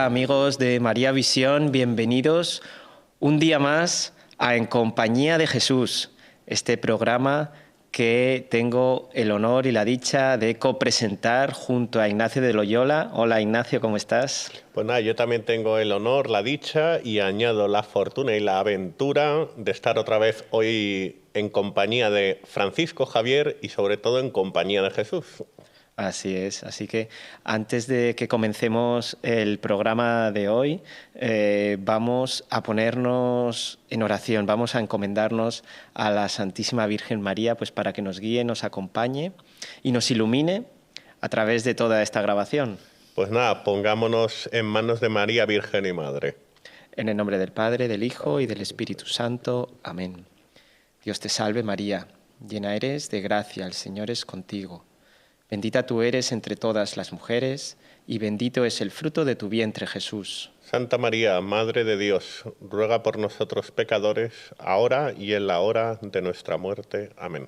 Hola amigos de María Visión, bienvenidos un día más a En Compañía de Jesús, este programa que tengo el honor y la dicha de copresentar junto a Ignacio de Loyola. Hola Ignacio, ¿cómo estás? Pues nada, yo también tengo el honor, la dicha y añado la fortuna y la aventura de estar otra vez hoy en compañía de Francisco Javier y sobre todo en compañía de Jesús. Así es, así que antes de que comencemos el programa de hoy, vamos a ponernos en oración, vamos a encomendarnos a la Santísima Virgen María, pues para que nos guíe, nos acompañe y nos ilumine a través de toda esta grabación. Pues nada, pongámonos en manos de María Virgen y Madre. En el nombre del Padre, del Hijo y del Espíritu Santo. Amén. Dios te salve María, llena eres de gracia, el Señor es contigo. Bendita tú eres entre todas las mujeres, y bendito es el fruto de tu vientre, Jesús. Santa María, Madre de Dios, ruega por nosotros pecadores, ahora y en la hora de nuestra muerte. Amén.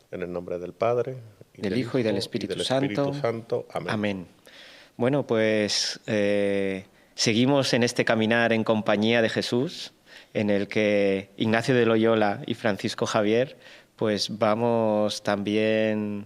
En el nombre del Padre, del Hijo y del Espíritu Santo. Amén. Amén. Bueno, pues seguimos en este caminar en compañía de Jesús, en el que Ignacio de Loyola y Francisco Javier, pues vamos también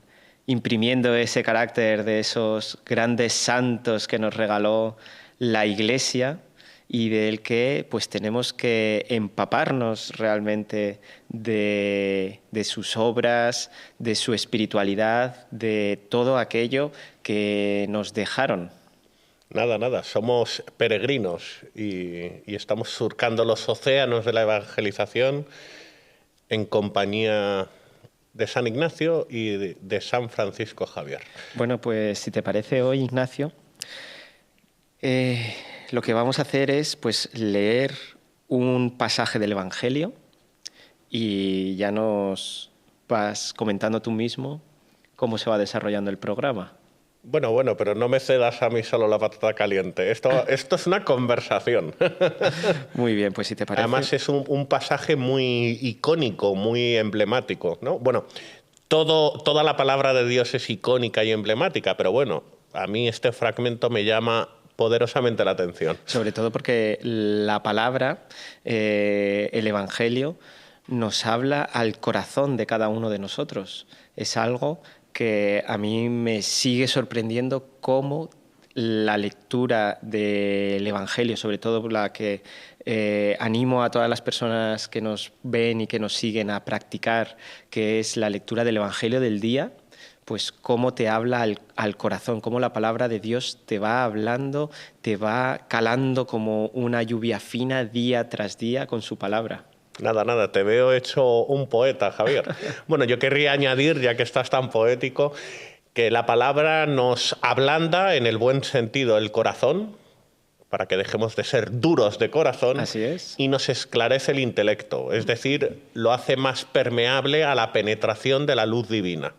imprimiendo ese carácter de esos grandes santos que nos regaló la Iglesia y del que pues tenemos que empaparnos realmente de sus obras, de su espiritualidad, de todo aquello que nos dejaron. Nada, somos peregrinos y estamos surcando los océanos de la evangelización en compañía de San Ignacio y de San Francisco Javier. Bueno, pues si te parece hoy, Ignacio, lo que vamos a hacer es pues leer un pasaje del Evangelio y ya nos vas comentando tú mismo cómo se va desarrollando el programa. Bueno, pero no me cedas a mí solo la patata caliente. Esto es una conversación. Muy bien, pues si te parece. Además es un pasaje muy icónico, muy emblemático, ¿no? Bueno, toda la palabra de Dios es icónica y emblemática, pero bueno, a mí este fragmento me llama poderosamente la atención. Sobre todo porque la palabra, el Evangelio, nos habla al corazón de cada uno de nosotros. Es algo que a mí me sigue sorprendiendo cómo la lectura del Evangelio, sobre todo la que animo a todas las personas que nos ven y que nos siguen a practicar, que es la lectura del Evangelio del día, pues cómo te habla al corazón, cómo la palabra de Dios te va hablando, te va calando como una lluvia fina día tras día con su palabra. Nada, te veo hecho un poeta, Javier. Bueno, yo querría añadir, ya que estás tan poético, que la palabra nos ablanda en el buen sentido el corazón, para que dejemos de ser duros de corazón. Así es. Y nos esclarece el intelecto, es decir, lo hace más permeable a la penetración de la luz divina.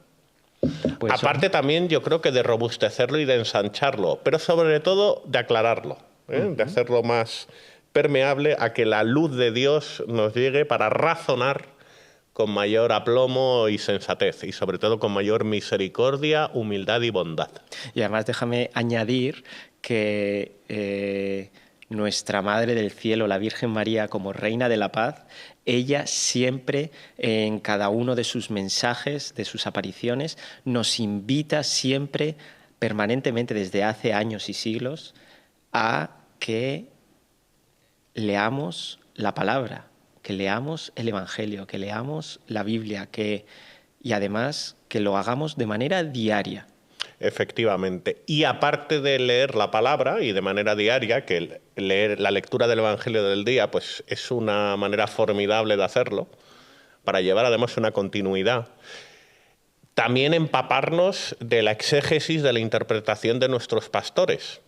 Pues aparte también yo creo que de robustecerlo y de ensancharlo, pero sobre todo de aclararlo, de hacerlo más permeable a que la luz de Dios nos llegue para razonar con mayor aplomo y sensatez, y sobre todo con mayor misericordia, humildad y bondad. Y además déjame añadir que nuestra Madre del Cielo, la Virgen María, como Reina de la Paz, ella siempre, en cada uno de sus mensajes, de sus apariciones, nos invita siempre, permanentemente, desde hace años y siglos, a que leamos la palabra, que leamos el Evangelio, que leamos la Biblia, y además que lo hagamos de manera diaria. Efectivamente. Y aparte de leer la palabra y de manera diaria, que leer la lectura del Evangelio del día pues es una manera formidable de hacerlo, para llevar además una continuidad, también empaparnos de la exégesis, de la interpretación de nuestros pastores,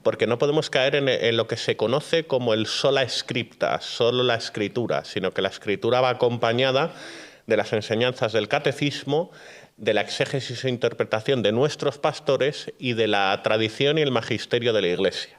porque no podemos caer en lo que se conoce como el sola scripta, solo la escritura, sino que la escritura va acompañada de las enseñanzas del catecismo, de la exégesis e interpretación de nuestros pastores y de la tradición y el magisterio de la Iglesia.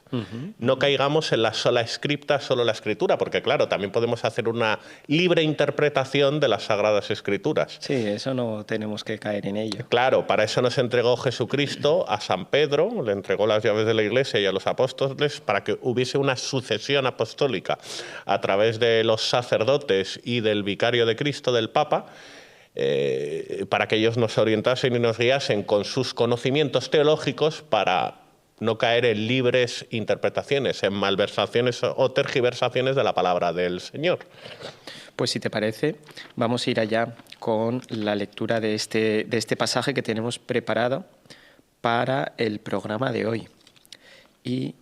No caigamos en la sola scripta, solo la Escritura, porque claro, también podemos hacer una libre interpretación de las Sagradas Escrituras. Sí, eso no tenemos que caer en ello. Claro, para eso nos entregó Jesucristo a San Pedro, le entregó las llaves de la Iglesia y a los apóstoles, para que hubiese una sucesión apostólica a través de los sacerdotes y del vicario de Cristo, del Papa, para que ellos nos orientasen y nos guiasen con sus conocimientos teológicos para no caer en libres interpretaciones, en malversaciones o tergiversaciones de la palabra del Señor. Pues si te parece, vamos a ir allá con la lectura de este pasaje que tenemos preparado para el programa de hoy. Y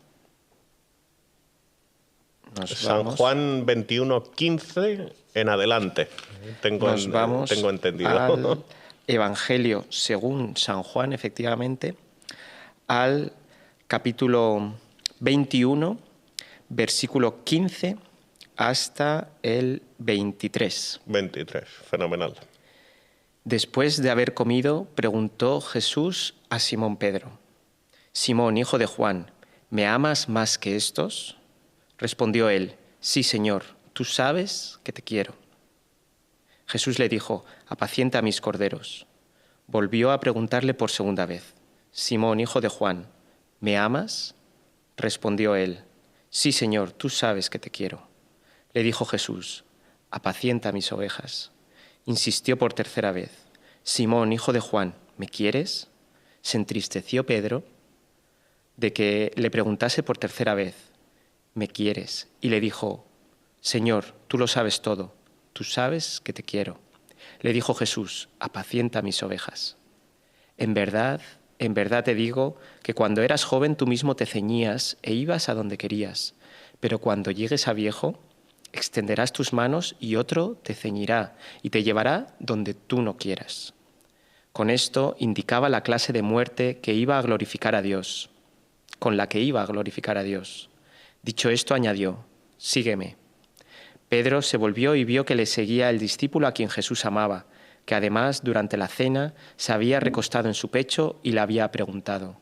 San Juan 21:15 en adelante. Tengo entendido. Al Evangelio según San Juan, efectivamente, al capítulo 21, versículo 15 hasta el 23. 23, fenomenal. Después de haber comido, preguntó Jesús a Simón Pedro: Simón, hijo de Juan, ¿me amas más que estos? Respondió él: Sí, Señor, tú sabes que te quiero. Jesús le dijo: Apacienta a mis corderos. Volvió a preguntarle por segunda vez: Simón, hijo de Juan, ¿me amas? Respondió él: Sí, Señor, tú sabes que te quiero. Le dijo Jesús: Apacienta mis ovejas. Insistió por tercera vez: Simón, hijo de Juan, ¿me quieres? Se entristeció Pedro de que le preguntase por tercera vez: ¿me quieres? Y le dijo: Señor, tú lo sabes todo, tú sabes que te quiero. Le dijo Jesús: apacienta mis ovejas. En verdad te digo que cuando eras joven tú mismo te ceñías e ibas a donde querías, pero cuando llegues a viejo, extenderás tus manos y otro te ceñirá y te llevará donde tú no quieras. Con esto indicaba la clase de muerte que iba a glorificar a Dios, con la que iba a glorificar a Dios. Dicho esto, añadió: sígueme. Pedro se volvió y vio que le seguía el discípulo a quien Jesús amaba, que además durante la cena se había recostado en su pecho y le había preguntado: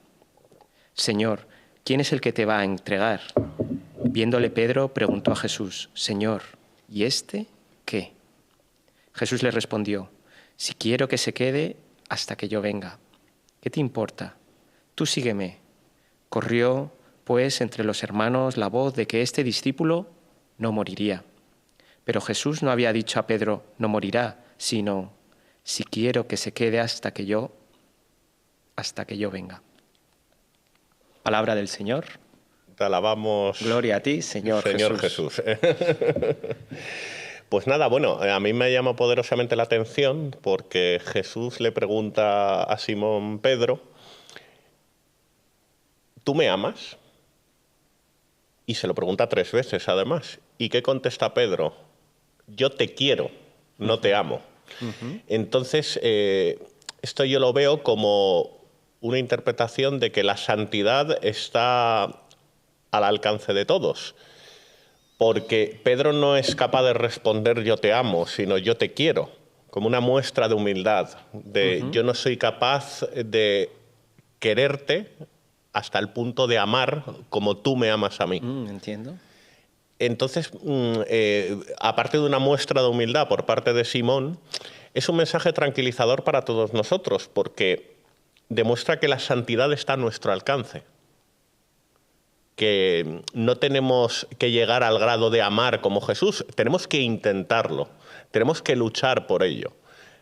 Señor, ¿quién es el que te va a entregar? Viéndole Pedro, preguntó a Jesús: Señor, ¿y este qué? Jesús le respondió: si quiero que se quede hasta que yo venga. ¿Qué te importa? Tú sígueme. Corrió, pues, entre los hermanos la voz de que este discípulo no moriría. Pero Jesús no había dicho a Pedro: no morirá, sino: si quiero que se quede hasta que yo venga. Palabra del Señor. Te alabamos. Gloria a ti, Señor Jesús. Pues nada, bueno, a mí me llama poderosamente la atención porque Jesús le pregunta a Simón Pedro: ¿tú me amas? Y se lo pregunta 3 veces, además. ¿Y qué contesta Pedro? Yo te quiero, no te amo. Entonces, esto yo lo veo como una interpretación de que la santidad está al alcance de todos. Porque Pedro no es capaz de responder yo te amo, sino yo te quiero, como una muestra de humildad, de yo no soy capaz de quererte hasta el punto de amar como tú me amas a mí. Entiendo. Entonces, aparte de una muestra de humildad por parte de Simón, es un mensaje tranquilizador para todos nosotros, porque demuestra que la santidad está a nuestro alcance, que no tenemos que llegar al grado de amar como Jesús, tenemos que intentarlo, tenemos que luchar por ello,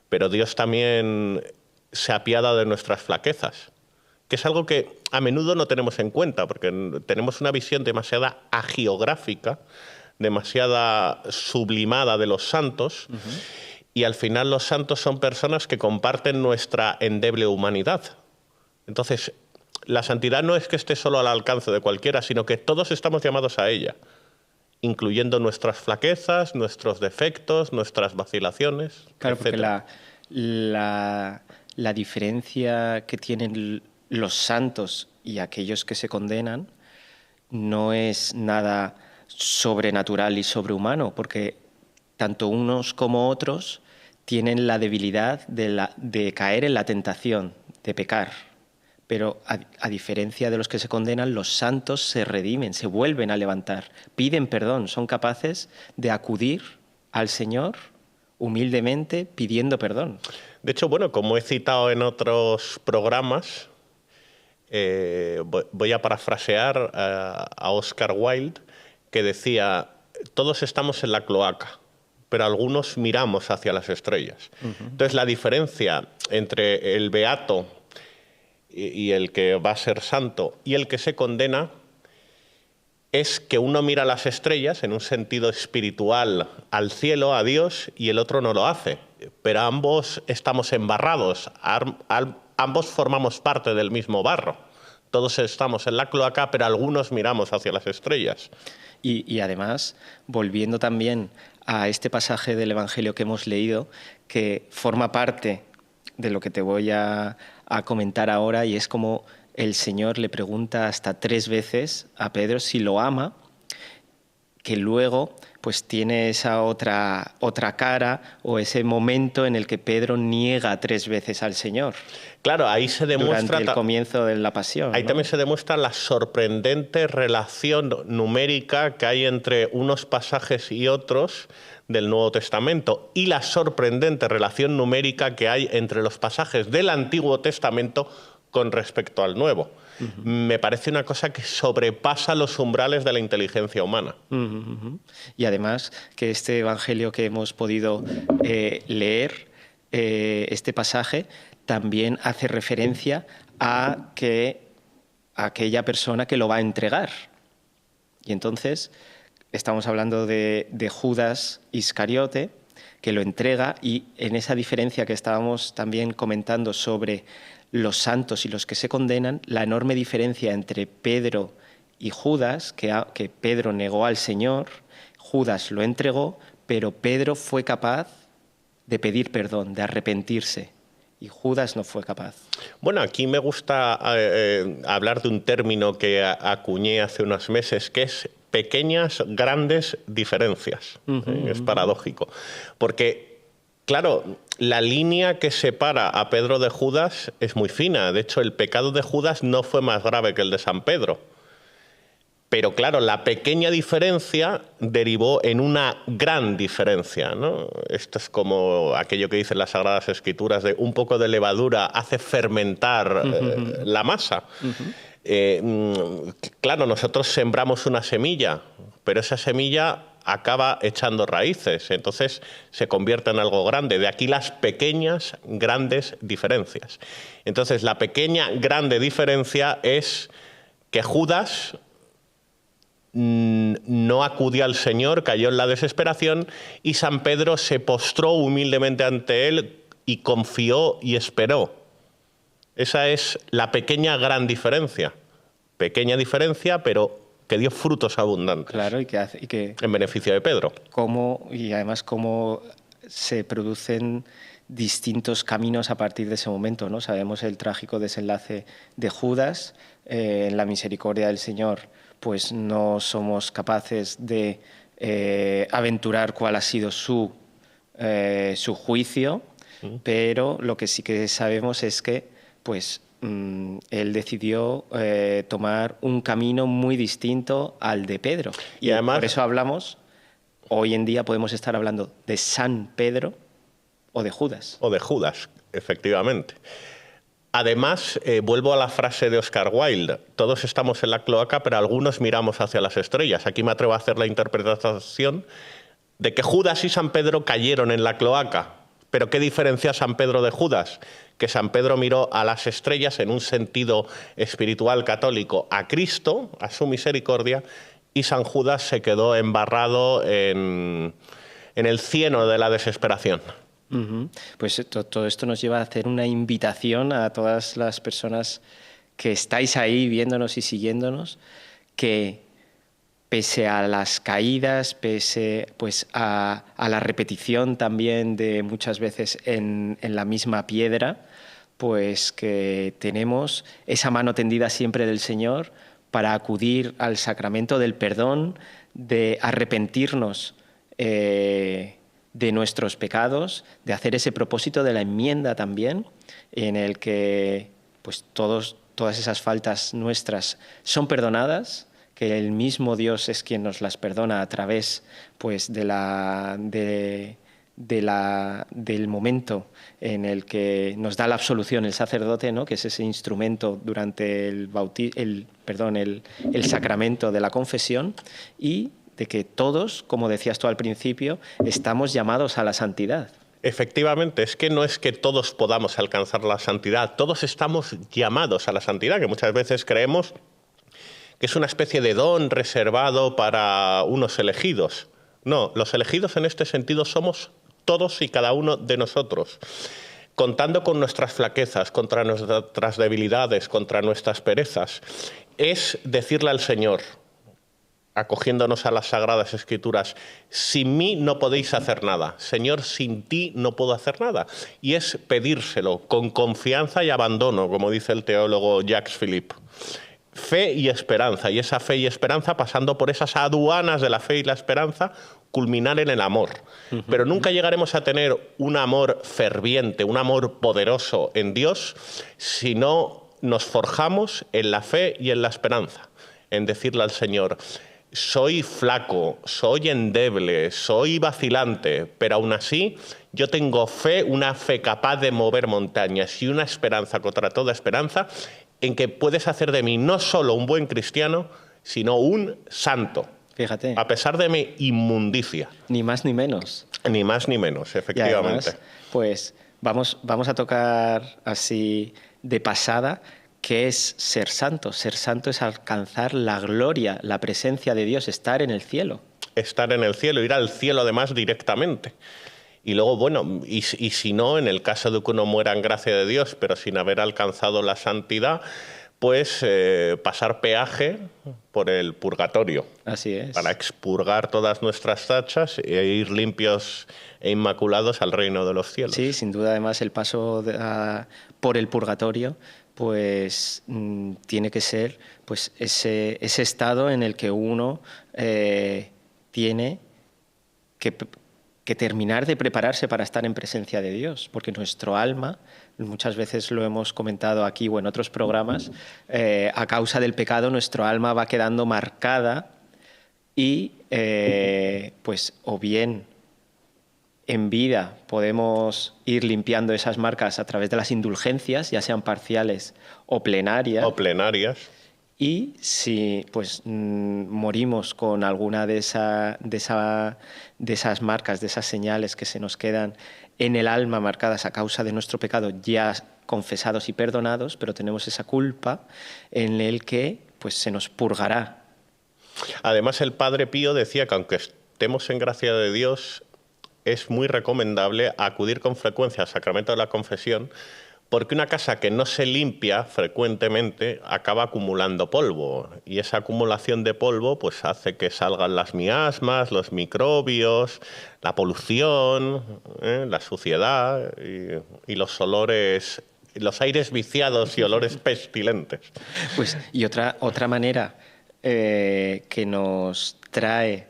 pero Dios también se apiada de nuestras flaquezas, que es algo que a menudo no tenemos en cuenta, porque tenemos una visión demasiado agiográfica, demasiado sublimada de los santos, y al final los santos son personas que comparten nuestra endeble humanidad. Entonces, la santidad no es que esté solo al alcance de cualquiera, sino que todos estamos llamados a ella, incluyendo nuestras flaquezas, nuestros defectos, nuestras vacilaciones, claro, etc. Porque la diferencia que tienen los santos y aquellos que se condenan no es nada sobrenatural y sobrehumano, porque tanto unos como otros tienen la debilidad de caer en la tentación, de pecar. Pero a diferencia de los que se condenan, los santos se redimen, se vuelven a levantar, piden perdón, son capaces de acudir al Señor humildemente pidiendo perdón. De hecho, bueno, como he citado en otros programas, voy a parafrasear a Oscar Wilde, que decía: todos estamos en la cloaca, pero algunos miramos hacia las estrellas. Entonces, la diferencia entre el beato y el que va a ser santo y el que se condena es que uno mira las estrellas en un sentido espiritual al cielo, a Dios, y el otro no lo hace. Pero ambos estamos embarrados, ambos formamos parte del mismo barro. Todos estamos en la cloaca, pero algunos miramos hacia las estrellas. Y además, volviendo también a este pasaje del Evangelio que hemos leído, que forma parte de lo que te voy a comentar ahora, y es como el Señor le pregunta hasta 3 veces a Pedro si lo ama, que luego pues tiene esa otra cara o ese momento en el que Pedro niega 3 veces al Señor. Claro, ahí se demuestra... Durante el comienzo de la pasión. Ahí, ¿no?, también se demuestra la sorprendente relación numérica que hay entre unos pasajes y otros del Nuevo Testamento, y la sorprendente relación numérica que hay entre los pasajes del Antiguo Testamento con respecto al Nuevo. Me parece una cosa que sobrepasa los umbrales de la inteligencia humana. Y además que este Evangelio que hemos podido leer, este pasaje, también hace referencia a aquella persona que lo va a entregar. Y entonces estamos hablando de Judas Iscariote, que lo entrega, y en esa diferencia que estábamos también comentando sobre los santos y los que se condenan, la enorme diferencia entre Pedro y Judas, que Pedro negó al Señor, Judas lo entregó, pero Pedro fue capaz de pedir perdón, de arrepentirse, y Judas no fue capaz. Bueno, aquí me gusta hablar de un término que acuñé hace unos meses, que es pequeñas, grandes diferencias. Es paradójico, porque claro, la línea que separa a Pedro de Judas es muy fina. De hecho, el pecado de Judas no fue más grave que el de San Pedro. Pero claro, la pequeña diferencia derivó en una gran diferencia, ¿no? Esto es como aquello que dicen las Sagradas Escrituras de un poco de levadura hace fermentar la masa. Claro, nosotros sembramos una semilla, pero esa semilla acaba echando raíces, entonces se convierte en algo grande. De aquí las pequeñas, grandes diferencias. Entonces, la pequeña, grande diferencia es que Judas no acudió al Señor, cayó en la desesperación, y San Pedro se postró humildemente ante él y confió y esperó. Esa es la pequeña, gran diferencia. Pequeña diferencia, pero que dio frutos abundantes. Claro, y que en beneficio de Pedro. Y además cómo se producen distintos caminos a partir de ese momento, ¿no? Sabemos el trágico desenlace de Judas. En la misericordia del Señor, pues no somos capaces de aventurar cuál ha sido su juicio, pero lo que sí que sabemos es que pues él decidió tomar un camino muy distinto al de Pedro. Y además, por eso hablamos, hoy en día podemos estar hablando de San Pedro o de Judas. O de Judas, efectivamente. Además, vuelvo a la frase de Oscar Wilde: todos estamos en la cloaca, pero algunos miramos hacia las estrellas. Aquí me atrevo a hacer la interpretación de que Judas y San Pedro cayeron en la cloaca. ¿Pero qué diferencia San Pedro de Judas? Que San Pedro miró a las estrellas en un sentido espiritual católico, a Cristo, a su misericordia, y San Judas se quedó embarrado en el cieno de la desesperación. Pues todo esto nos lleva a hacer una invitación a todas las personas que estáis ahí viéndonos y siguiéndonos, que pese a las caídas, pese pues a la repetición también de muchas veces en la misma piedra, pues que tenemos esa mano tendida siempre del Señor para acudir al sacramento del perdón, de arrepentirnos de nuestros pecados, de hacer ese propósito de la enmienda también, en el que pues todas esas faltas nuestras son perdonadas, que el mismo Dios es quien nos las perdona a través pues, del momento en el que nos da la absolución el sacerdote, ¿no? Que es ese instrumento durante el sacramento de la confesión, y de que todos, como decías tú al principio, estamos llamados a la santidad. Efectivamente, es que no es que todos podamos alcanzar la santidad, todos estamos llamados a la santidad, que muchas veces creemos que es una especie de don reservado para unos elegidos. No, los elegidos en este sentido somos todos y cada uno de nosotros, contando con nuestras flaquezas, contra nuestras debilidades, contra nuestras perezas. Es decirle al Señor, acogiéndonos a las Sagradas Escrituras, sin mí no podéis hacer nada. Señor, sin ti no puedo hacer nada. Y es pedírselo con confianza y abandono, como dice el teólogo Jacques Philippe. Fe y esperanza, y esa fe y esperanza, pasando por esas aduanas de la fe y la esperanza, culminar en el amor. Pero nunca llegaremos a tener un amor ferviente, un amor poderoso en Dios, si no nos forjamos en la fe y en la esperanza, en decirle al Señor, soy flaco, soy endeble, soy vacilante, pero aún así yo tengo fe, una fe capaz de mover montañas y una esperanza contra toda esperanza, en que puedes hacer de mí no solo un buen cristiano, sino un santo. Fíjate. A pesar de mi inmundicia. Ni más ni menos. Ni más ni menos, efectivamente. Y además, pues vamos a tocar así de pasada qué es ser santo. Ser santo es alcanzar la gloria, la presencia de Dios, estar en el cielo. Estar en el cielo, ir al cielo además directamente. Y luego, bueno, y si no, en el caso de que uno muera en gracia de Dios, pero sin haber alcanzado la santidad, pues pasar peaje por el purgatorio. Así es. Para expurgar todas nuestras tachas e ir limpios e inmaculados al reino de los cielos. Sí, sin duda, además, el paso por el purgatorio pues tiene que ser pues ese estado en el que uno tiene que terminar de prepararse para estar en presencia de Dios, porque nuestro alma, muchas veces lo hemos comentado aquí o en otros programas, a causa del pecado nuestro alma va quedando marcada y pues o bien en vida podemos ir limpiando esas marcas a través de las indulgencias, ya sean parciales o plenarias. O plenarias. Y si pues morimos con alguna de esas marcas, de esas señales que se nos quedan en el alma marcadas a causa de nuestro pecado, ya confesados y perdonados, pero tenemos esa culpa en el que pues se nos purgará. Además, el Padre Pío decía que aunque estemos en gracia de Dios, es muy recomendable acudir con frecuencia al sacramento de la confesión, porque una casa que no se limpia frecuentemente acaba acumulando polvo, y esa acumulación de polvo pues hace que salgan las miasmas, los microbios, la polución, la suciedad y los olores, los aires viciados y olores pestilentes. Pues y otra manera que nos trae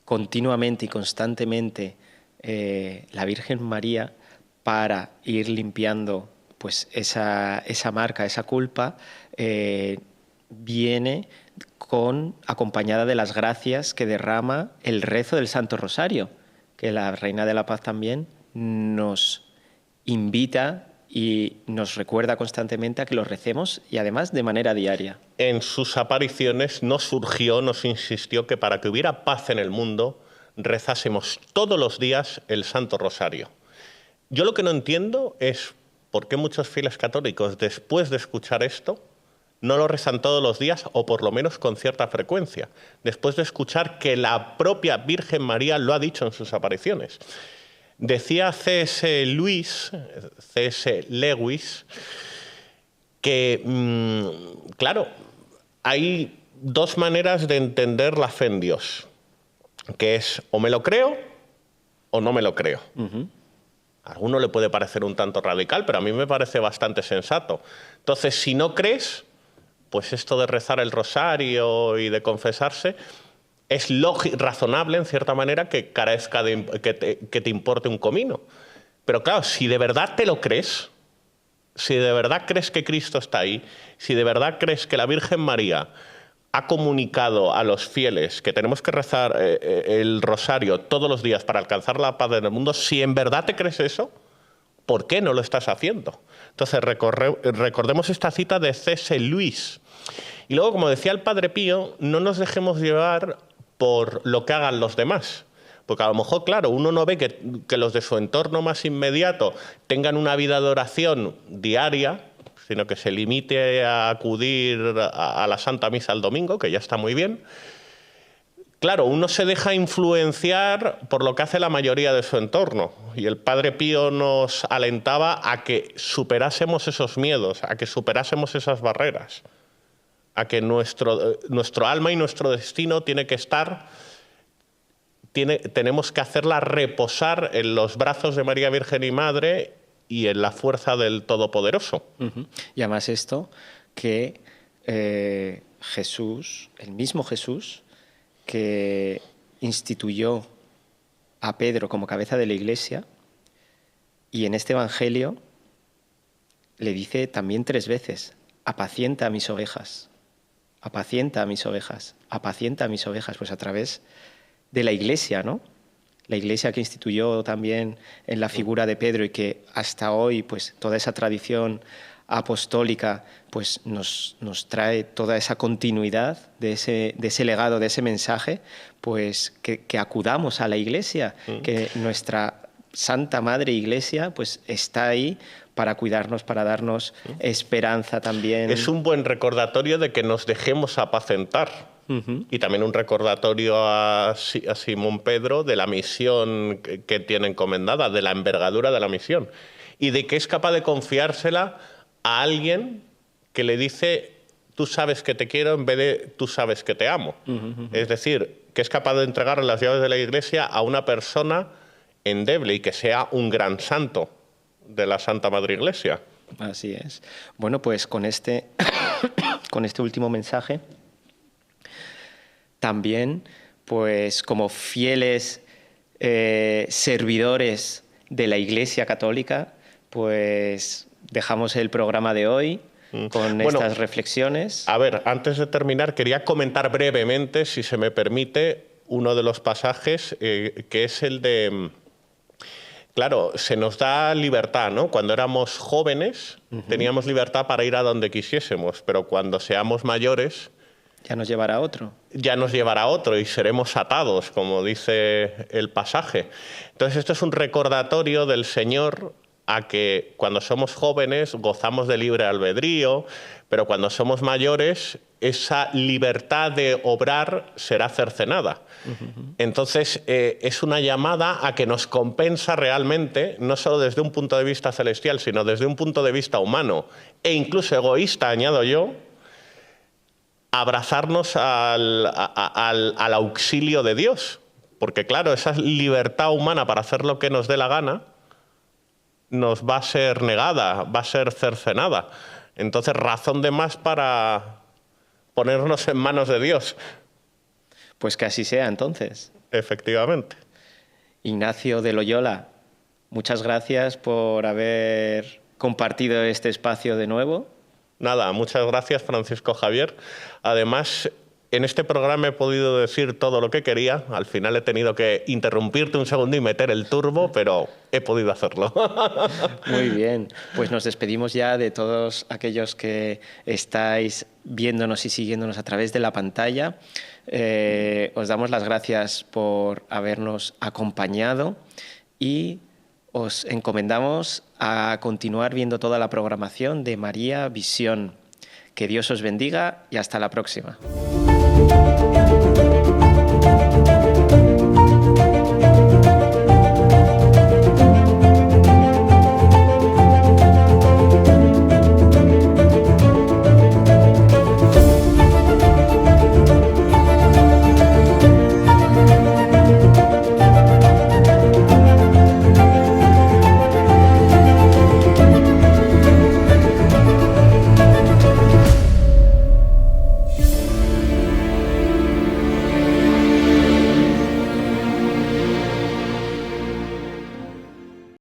continuamente y constantemente la Virgen María para ir limpiando pues esa marca, esa culpa, viene acompañada de las gracias que derrama el rezo del Santo Rosario, que la Reina de la Paz también nos invita y nos recuerda constantemente a que lo recemos, y además de manera diaria. En sus apariciones nos insistió que para que hubiera paz en el mundo rezásemos todos los días el Santo Rosario. Yo lo que no entiendo es por qué muchos fieles católicos, después de escuchar esto, no lo rezan todos los días, o por lo menos con cierta frecuencia, después de escuchar que la propia Virgen María lo ha dicho en sus apariciones. Decía C.S. Lewis que, claro, hay dos maneras de entender la fe en Dios, que es o me lo creo o no me lo creo. A alguno le puede parecer un tanto radical, pero a mí me parece bastante sensato. Entonces, si no crees, pues esto de rezar el rosario y de confesarse es razonable, en cierta manera, que carezca que te importe un comino. Pero claro, si de verdad te lo crees, si de verdad crees que Cristo está ahí, si de verdad crees que la Virgen María ha comunicado a los fieles que tenemos que rezar el rosario todos los días para alcanzar la paz en el mundo, si en verdad te crees eso, ¿por qué no lo estás haciendo? Entonces, recordemos esta cita de C.S. Lewis. Y luego, como decía el Padre Pío, no nos dejemos llevar por lo que hagan los demás. Porque a lo mejor, claro, uno no ve que los de su entorno más inmediato tengan una vida de oración diaria, sino que se limite a acudir a la Santa Misa el domingo, que ya está muy bien. Claro, uno se deja influenciar por lo que hace la mayoría de su entorno. Y el Padre Pío nos alentaba a que superásemos esos miedos, a que superásemos esas barreras, a que nuestro alma y nuestro destino tiene que estar... tenemos que hacerla reposar en los brazos de María Virgen y Madre y en la fuerza del Todopoderoso. Y además esto, que Jesús, el mismo Jesús, que instituyó a Pedro como cabeza de la Iglesia, y en este Evangelio le dice también 3 veces, apacienta a mis ovejas, apacienta a mis ovejas, apacienta a mis ovejas, pues a través de la Iglesia, ¿no? La Iglesia que instituyó también en la figura de Pedro y que hasta hoy, pues toda esa tradición apostólica, pues nos trae toda esa continuidad de ese legado, de ese mensaje, pues que acudamos a la Iglesia, que nuestra Santa Madre Iglesia, pues está ahí para cuidarnos, para darnos esperanza también. Es un buen recordatorio de que nos dejemos apacentar. Y también un recordatorio a Simón Pedro de la misión que tiene encomendada, de la envergadura de la misión. Y de que es capaz de confiársela a alguien que le dice, tú sabes que te quiero en vez de tú sabes que te amo. Es decir, que es capaz de entregar las llaves de la Iglesia a una persona endeble y que sea un gran santo de la Santa Madre Iglesia. Así es. Bueno, pues con este último mensaje, también, pues como fieles servidores de la Iglesia Católica, pues dejamos el programa de hoy con estas reflexiones. A ver, antes de terminar, quería comentar brevemente, si se me permite, uno de los pasajes, que es el de... Claro, se nos da libertad, ¿no? Cuando éramos jóvenes teníamos libertad para ir a donde quisiésemos, pero cuando seamos mayores... Ya nos llevará otro. Ya nos llevará otro y seremos atados, como dice el pasaje. Entonces esto es un recordatorio del Señor a que cuando somos jóvenes gozamos de libre albedrío, pero cuando somos mayores esa libertad de obrar será cercenada. Entonces es una llamada a que nos compensa realmente, no solo desde un punto de vista celestial, sino desde un punto de vista humano e incluso egoísta, añado yo, abrazarnos al auxilio de Dios. Porque claro, esa libertad humana para hacer lo que nos dé la gana nos va a ser negada, va a ser cercenada. Entonces, razón de más para ponernos en manos de Dios. Pues que así sea, entonces. Efectivamente. Ignacio de Loyola, muchas gracias por haber compartido este espacio de nuevo. Nada, muchas gracias, Francisco Javier. Además, en este programa he podido decir todo lo que quería. Al final he tenido que interrumpirte un segundo y meter el turbo, pero he podido hacerlo. Muy bien. Pues nos despedimos ya de todos aquellos que estáis viéndonos y siguiéndonos a través de la pantalla. Os damos las gracias por habernos acompañado y os encomendamos a continuar viendo toda la programación de María Visión. Que Dios os bendiga y hasta la próxima.